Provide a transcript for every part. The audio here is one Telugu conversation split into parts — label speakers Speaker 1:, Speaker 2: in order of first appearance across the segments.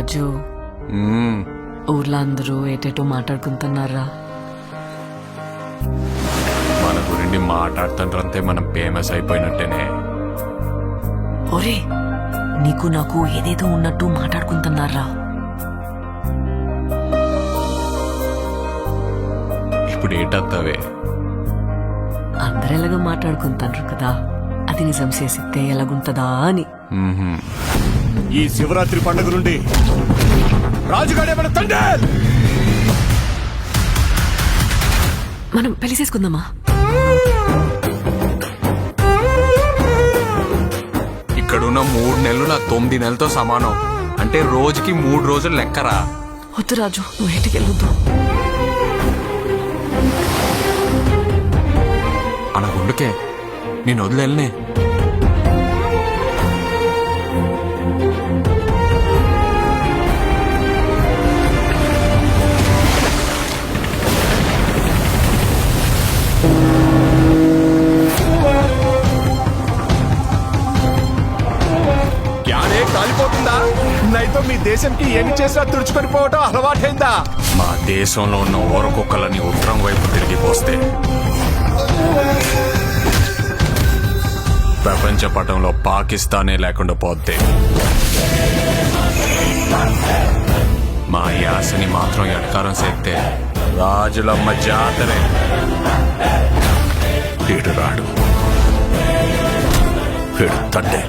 Speaker 1: రాజు ఊర్లో అందరూ ఏటేటో మాట్లాడుకుంటున్నారా?
Speaker 2: మన గురించి మాట్లాడుతుంటే మనం ఫేమస్ అయిపోయినట్టేనే.
Speaker 1: ఒరే నీకు నాకు ఏదేదో ఉన్నట్టు మాట్లాడుకుంటున్నారా?
Speaker 2: ఇప్పుడు ఏటత్తవే?
Speaker 1: అందరు ఎలాగో మాట్లాడుకుంటారు కదా, అది నిజం చేసితే ఎలాగుంటదా అని.
Speaker 3: ఈ శివరాత్రి పండుగ నుండి రాజుగాడే మన తండ్రి.
Speaker 1: మనం పెళ్లి చేసుకుందామా?
Speaker 2: ఇక్కడున్న 3 నెలలు నా 9 నెలలతో సమానం. అంటే రోజుకి 3 రోజులు లెక్కరా.
Speaker 1: వద్దు రాజు, నువ్వు ఇంటికి వెళ్ళొద్దు.
Speaker 2: అనగుండుకే నేను వదిలేనే.
Speaker 3: కాలిపోతుందా? నైతో మీ దేశంకి ఏమి చేసినా తుడుచుకొని పోవటం అలవాటైందా?
Speaker 2: మా దేశంలో ఉన్న ఓరకొక్కలని ఉత్తరం వైపు తిరిగిపోస్తే ప్రపంచ పటంలో పాకిస్తానే లేకుండా పోతే మా యాసని మాత్రం ఎడకారం చేస్తే రాజులమ్మ జాతరే. ఈడు రాడు, ఈడు తండ్రి.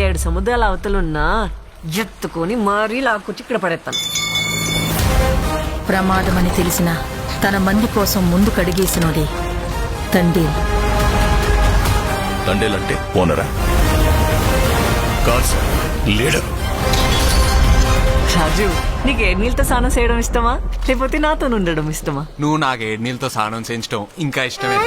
Speaker 1: ఏడు సముద్రాల అవతలున్నా ఎత్తుకొని మరీ లాక్కొచ్చి ఇక్కడ పడేస్తాను.
Speaker 4: ప్రమాదమని తెలిసిన తన మంది కోసం ముందు కడిగేసినోడే తండేల్.
Speaker 3: తండేలంటే ఓనరా? కాదు సార్, లీడర్.
Speaker 1: రాజు నీకు ఏడు నీళ్ళతో స్నానం చేయడం ఇష్టమా, లేకపోతే నాతో ఉండడం ఇష్టమా?
Speaker 2: నువ్వు నాకు 7 నీళ్ళతో స్నానం చేయించడం ఇంకా ఇష్టమే.